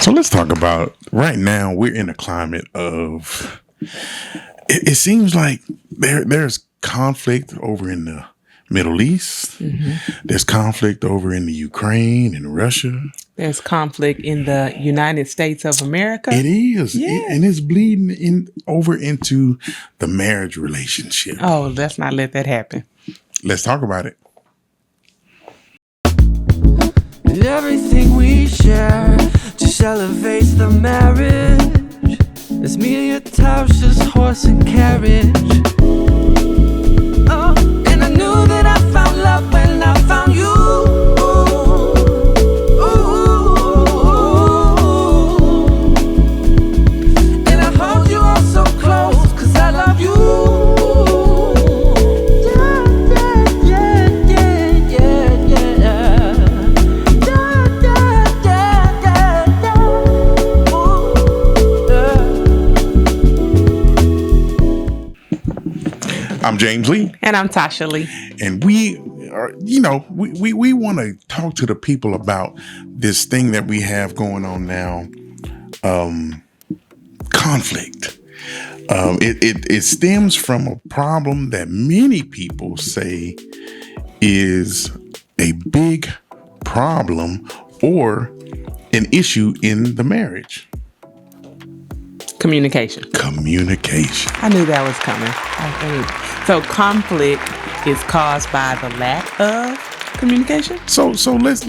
So let's talk about right now. We're in a climate of. It seems like there's conflict over in the Middle East. Mm-hmm. There's conflict over in the Ukraine and Russia. There's conflict in the United States of America. It is. And it's bleeding over into the marriage relationship. Oh, let's not let that happen. Let's talk about it. Everything we share just elevates the marriage. It's me and your Tausches, horse and carriage. Oh, and I knew that I found love when I found you. And I hold you all so close, 'cause I love you. I'm James Lee. And I'm Tasha Lee. And we are, we want to talk to the people about this thing that we have going on now. Conflict. It stems from a problem that many people say is a big problem or an issue in the marriage. Communication. I knew that was coming. So conflict is caused by the lack of communication. So let's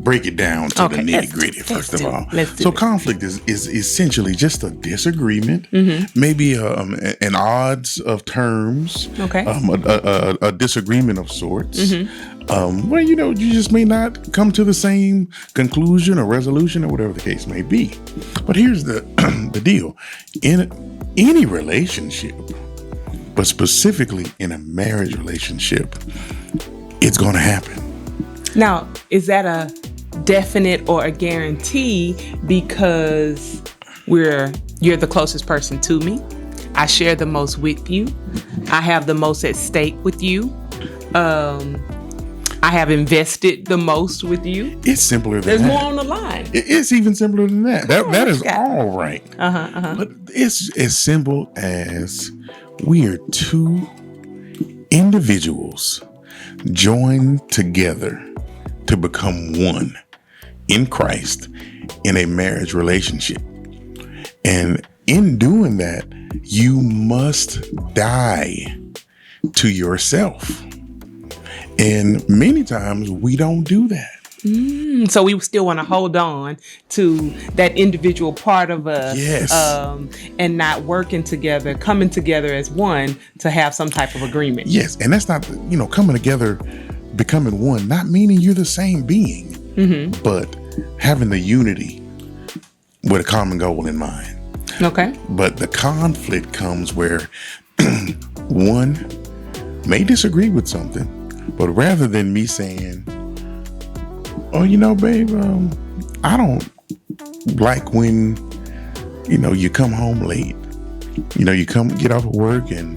break it down to the nitty gritty first of all. So conflict is essentially just a disagreement, maybe an odds of terms, a disagreement of sorts. Where you just may not come to the same conclusion or resolution or whatever the case may be. But here's the the deal: in any relationship, but specifically in a marriage relationship, it's going to happen. Now, is that a definite or a guarantee because you're the closest person to me? I share the most with you. I have the most at stake with you. I have invested the most with you. It's simpler than There's that. more on the line. It's even simpler than that. That is all right. But it's as simple as we are two individuals joined together to become one in Christ in a marriage relationship. And in doing that, you must die to yourself. And many times we don't do that. So we still want to hold on to that individual part of us, yes. And not working together, coming together as one to have some type of agreement. Yes, and that's not, coming together, becoming one, not meaning you're the same being, but having the unity with a common goal in mind. Okay. But the conflict comes where one may disagree with something, but rather than me saying, oh, babe, I don't like when, you come home late. You get off of work and,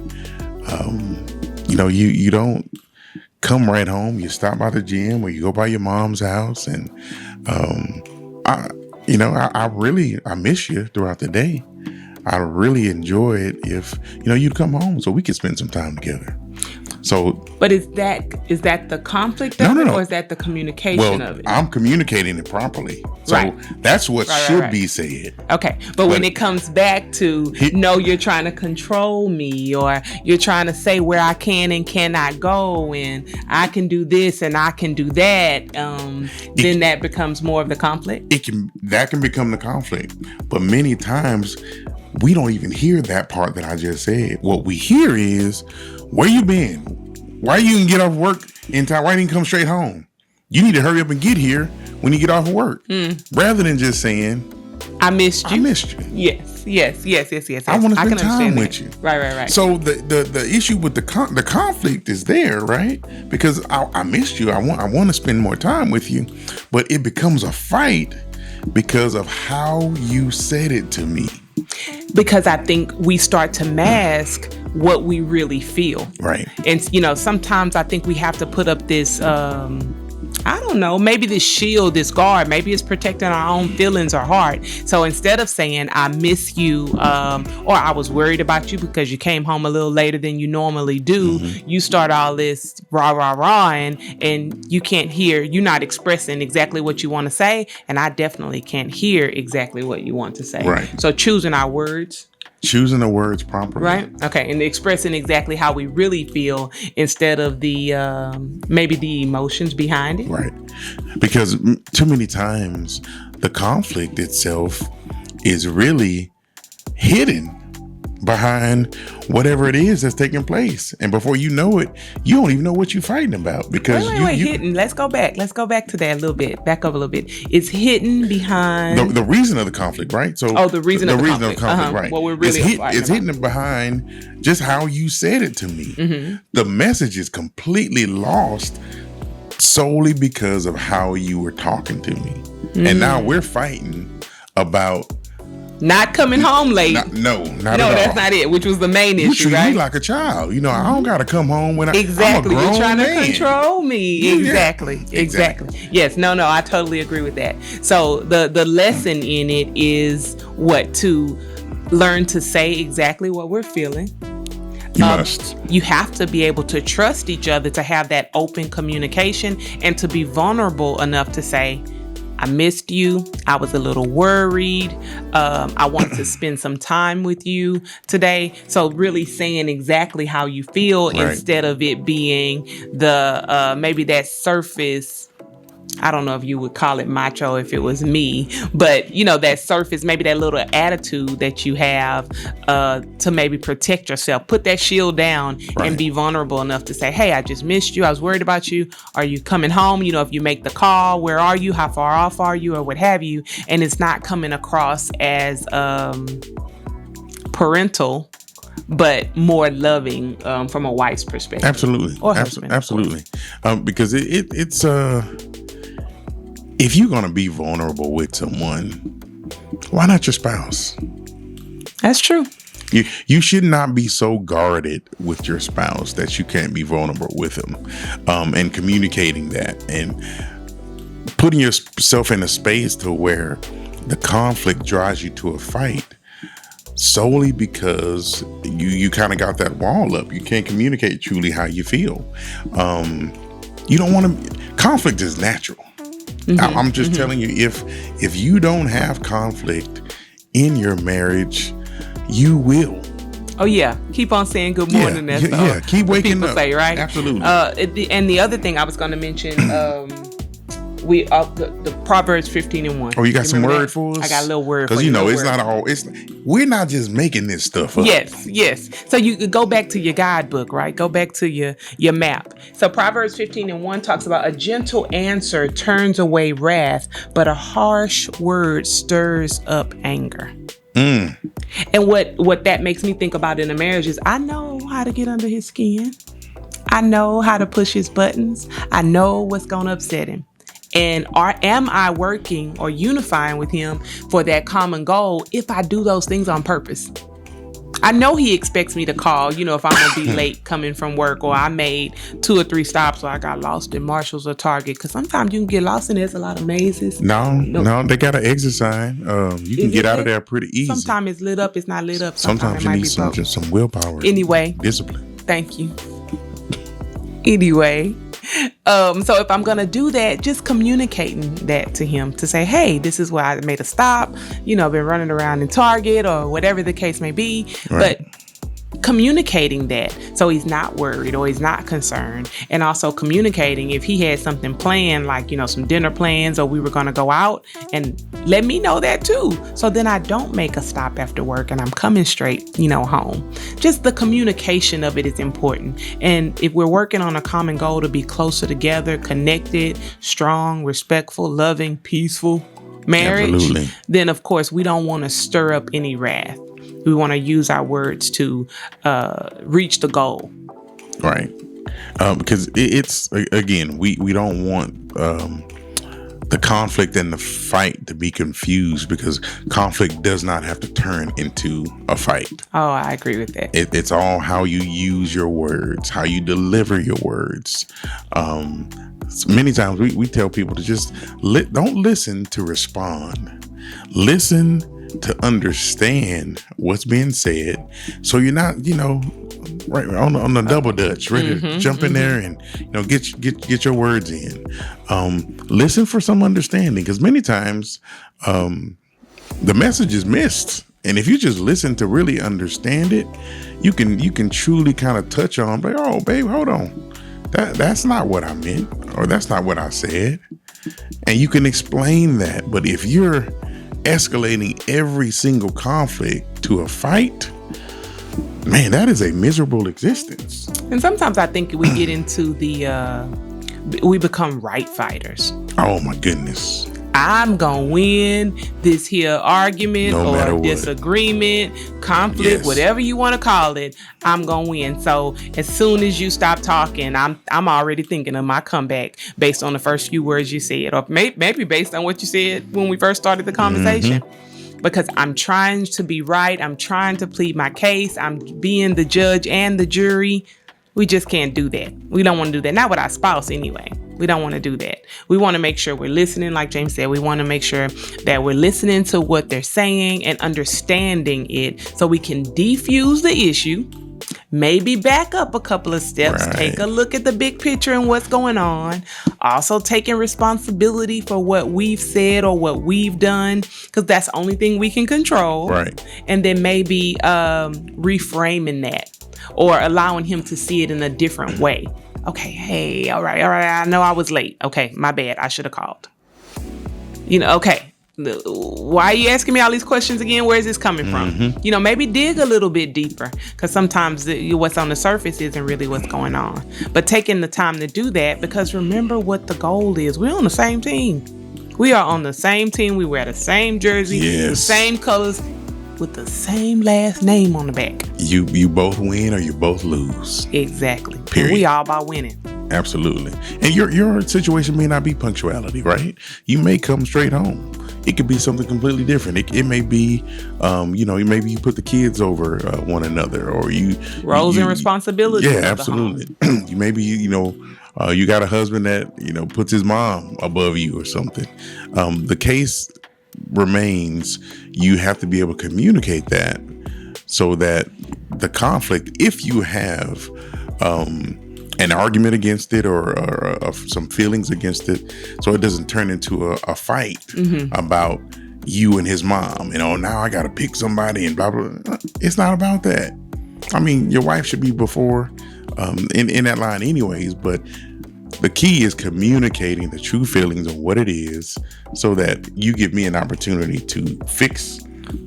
you don't come right home. You stop by the gym or you go by your mom's house. And, I miss you throughout the day. I really enjoy it if, you'd come home so we could spend some time together. So, but is that the conflict of it, or is that the communication of it? I'm communicating it properly. So that's what should be said. Okay. But when it comes back to, you're trying to control me, or you're trying to say where I can and cannot go, and I can do this and I can do that, then that becomes more of the conflict? That can become the conflict. But many times we don't even hear that part that I just said. What we hear is, where you been? Why you didn't get off work in time? Why didn't you come straight home? You need to hurry up and get here when you get off of work. Rather than just saying, I missed you. Yes. I want to spend time with you. Right. So the issue with the conflict is there, right? Because I missed you. I want to spend more time with you, but it becomes a fight because of how you said it to me. Because I think we start to mask what we really feel. Right. And, sometimes I think we have to put up this, I don't know, maybe this shield, this guard, maybe it's protecting our own feelings or heart. So instead of saying, I miss you, or I was worried about you because you came home a little later than you normally do, you start all this rah, rah, rah, and you can't hear, you're not expressing exactly what you want to say. And I definitely can't hear exactly what you want to say. Right. So choosing our words. Choosing the words properly. Right. Okay. And expressing exactly how we really feel instead of the maybe the emotions behind it. Right. Because too many times the conflict itself is really hidden behind whatever it is that's taking place. And before you know it, you don't even know what you're fighting about. Because wait, hidden. Let's go back to that a little bit. Back up a little bit. It's hidden behind the reason of the conflict, right? So the reason of the conflict, right? What we're really it's hidden behind just how you said it to me. The message is completely lost solely because of how you were talking to me. And now we're fighting about not coming home late. No, that's not it. Which was the main issue, you treat right? me like a child. I don't gotta come home when I'm a Exactly. grown You're trying man. to control me. Exactly. Yes. No. I totally agree with that. So the lesson in it is to learn to say exactly what we're feeling. You must. You have to be able to trust each other, to have that open communication, and to be vulnerable enough to say, I missed you. I was a little worried. I want to spend some time with you today. So really saying exactly how you feel instead of it being the maybe that surface. I don't know if you would call it macho if it was me, but that surface, maybe that little attitude that you have to maybe protect yourself. Put that shield down and be vulnerable enough to say, hey, I just missed you. I was worried about you. Are you coming home? If you make the call, where are you? How far off are you? Or what have you? And it's not coming across as parental, but more loving from a wife's perspective. Absolutely. Or husband. Absolutely. Because it's if you're going to be vulnerable with someone, why not your spouse? That's true. You should not be so guarded with your spouse that you can't be vulnerable with them, and communicating that and putting yourself in a space to where the conflict drives you to a fight solely because you kind of got that wall up. You can't communicate truly how you feel. You don't want to. Conflict is natural. I'm just telling you, if you don't have conflict in your marriage, you will. Oh yeah, keep on saying good morning. That's keep waking people up. Say, right? Absolutely. And the other thing I was going to mention, the Proverbs 15:1. Oh, you got some word for us? I got a little word for you. Because it's not all. We're not just making this stuff up. Yes. So you could go back to your guidebook, right? Go back to your map. So Proverbs 15:1 talks about a gentle answer turns away wrath, but a harsh word stirs up anger. And what that makes me think about in a marriage is I know how to get under his skin. I know how to push his buttons. I know what's going to upset him. And am I working or unifying with him for that common goal if I do those things on purpose? I know he expects me to call, if I'm going to be late coming from work, or I made 2 or 3 stops, or I got lost in Marshall's or Target. Because sometimes you can get lost and there's a lot of mazes. No, they got an exit sign. You can get out of there pretty easy. Sometimes it's lit up, it's not lit up. Sometimes you need some willpower. Anyway. Discipline. Thank you. Anyway. So if I'm going to do that, just communicating that to him to say, hey, this is where I made a stop. I've been running around in Target or whatever the case may be. Right. But communicating that so he's not worried or he's not concerned, and also communicating if he had something planned, like some dinner plans, or we were going to go out, and let me know that too, so then I don't make a stop after work and I'm coming straight home. Just the communication of it is important. And if we're working on a common goal to be closer together, connected, strong, respectful, loving, peaceful marriage, absolutely, then of course we don't want to stir up any wrath. We want to use our words to reach the goal. Right. Because it's, again, we don't want the conflict and the fight to be confused, because conflict does not have to turn into a fight. Oh, I agree with that. It's all how you use your words, how you deliver your words. many times we tell people to just don't listen to respond. Listen to understand what's being said, so you're not, right on the double dutch, ready to jump in there and get your words in. Listen for some understanding, because many times the message is missed, and if you just listen to really understand it, you can truly kind of touch on, but oh, babe, hold on, that's not what I meant, or that's not what I said, and you can explain that. But if you're escalating every single conflict to a fight, man, that is a miserable existence. And sometimes I think we get into we become right fighters. Oh my goodness. I'm gonna win this here argument or disagreement, conflict, whatever you want to call it. I'm gonna win. So as soon as you stop talking, I'm already thinking of my comeback based on the first few words you said, or maybe based on what you said when we first started the conversation. Because I'm trying to be right. I'm trying to plead my case. I'm being the judge and the jury. We just can't do that. We don't want to do that. Not with our spouse anyway. We don't want to do that. We want to make sure we're listening. Like James said, we want to make sure that we're listening to what they're saying and understanding it, so we can defuse the issue, maybe back up a couple of steps, take a look at the big picture and what's going on. Also taking responsibility for what we've said or what we've done, because that's the only thing we can control. Right. And then maybe reframing that, or allowing him to see it in a different way. Okay, hey, all right, I know I was late. Okay, my bad, I should have called. Okay, why are you asking me all these questions again? Where is this coming from? Maybe dig a little bit deeper, because sometimes what's on the surface isn't really what's going on. But taking the time to do that, because remember what the goal is. We're on the same team. We are on the same team. We wear the same jersey, the same colors, with the same last name on the back. You both win or you both lose. Exactly. Period. And we all about winning. Absolutely. And your situation may not be punctuality, right? You may come straight home. It could be something completely different. It may be, maybe you put the kids over one another, or roles and responsibilities. Yeah, absolutely. You got a husband that puts his mom above you or something. The case remains, you have to be able to communicate that, so that the conflict, if you have an argument against it, or some feelings against it, so it doesn't turn into a fight about you and his mom. Now I got to pick somebody and blah, blah, blah. It's not about that. I mean, your wife should be before in that line anyways, but the key is communicating the true feelings of what it is, so that you give me an opportunity to fix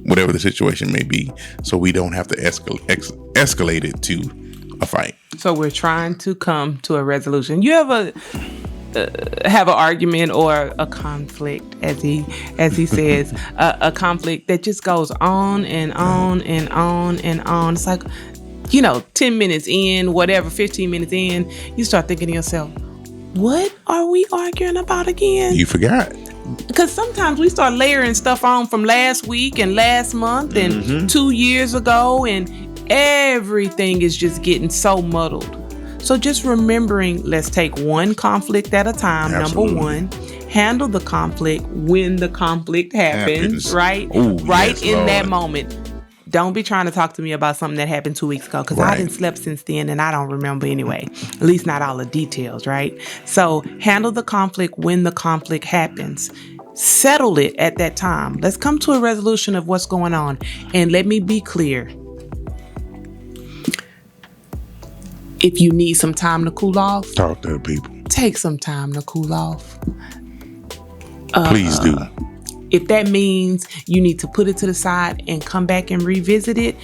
whatever the situation may be, so we don't have to escalate it to a fight. So we're trying to come to a resolution. You ever have an argument or a conflict, as he says, a conflict that just goes on and on and on and on. It's like, 10 minutes in, whatever, 15 minutes in, you start thinking to yourself, what are we arguing about again? You forgot. Because sometimes we start layering stuff on from last week and last month and 2 years ago, and everything is just getting so muddled. So just remembering, let's take one conflict at a time. Absolutely. Number one, handle the conflict when the conflict happens. Right? Ooh, right in Lord. that moment. Don't be trying to talk to me about something that happened 2 weeks ago, because I didn't slept since then and I don't remember anyway. At least not all the details, right? So handle the conflict when the conflict happens. Settle it at that time. Let's come to a resolution of what's going on. And let me be clear. If you need some time to cool off, talk to the people. Take some time to cool off. Please do. If that means you need to put it to the side and come back and revisit it,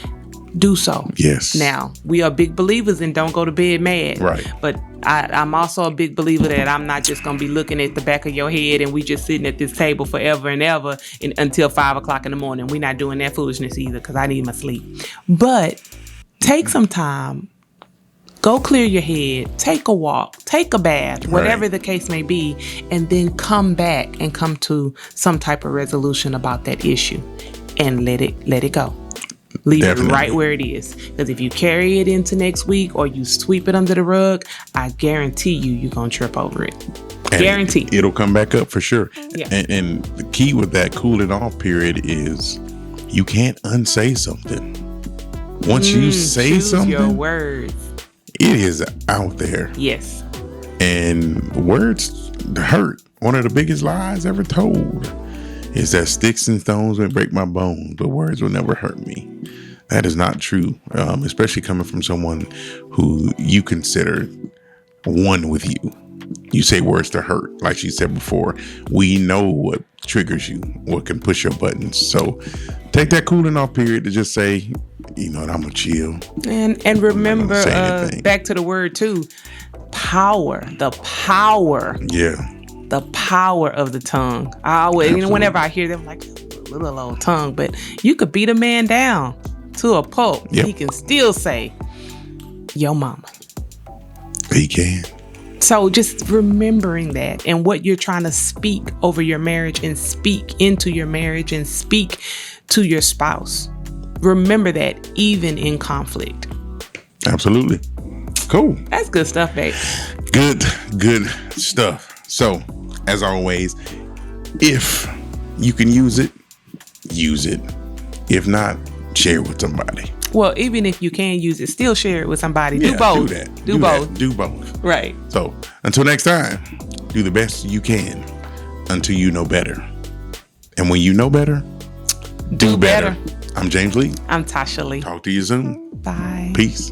do so. Yes. Now, we are big believers in don't go to bed mad. Right. But I'm also a big believer that I'm not just going to be looking at the back of your head and we just sitting at this table forever and ever until 5 o'clock in the morning. We're not doing that foolishness either, because I need my sleep. But take some time. Go clear your head, take a walk, take a bath, whatever the case may be, and then come back and come to some type of resolution about that issue and let it go. Leave Definitely. it right where it is. Because if you carry it into next week or you sweep it under the rug, I guarantee you're going to trip over it. And Guaranteed. It'll come back up for sure. Yeah. And the key with that cooling off period is you can't unsay something. Once you say choose something, your words. it is out there. Yes. And words hurt. One of the biggest lies ever told is that sticks and stones may break my bones, but words will never hurt me. That is not true, especially coming from someone who you consider one with you. You say words to hurt. Like she said before, we know what triggers you, what can push your buttons. So take that cooling off period to just say, you know what, I'm going to chill. And remember, back to the word too, power, the power. Yeah. The power of the tongue. I always, whenever I hear them, like, little old tongue, but you could beat a man down to a pulp. Yep. He can still say, yo mama. He can. So just remembering that and what you're trying to speak over your marriage and speak into your marriage and speak to your spouse. Remember that even in conflict. Absolutely. Cool. That's good stuff, babe. Good stuff. So, as always, if you can use it, use it. If not, share it with somebody. Well, even if you can use it, still share it with somebody. Do both. Do that. Do both. Do both. Right. So, until next time, do the best you can until you know better. And when you know better, do better. I'm James Lee. I'm Tasha Lee. Talk to you soon. Bye. Peace.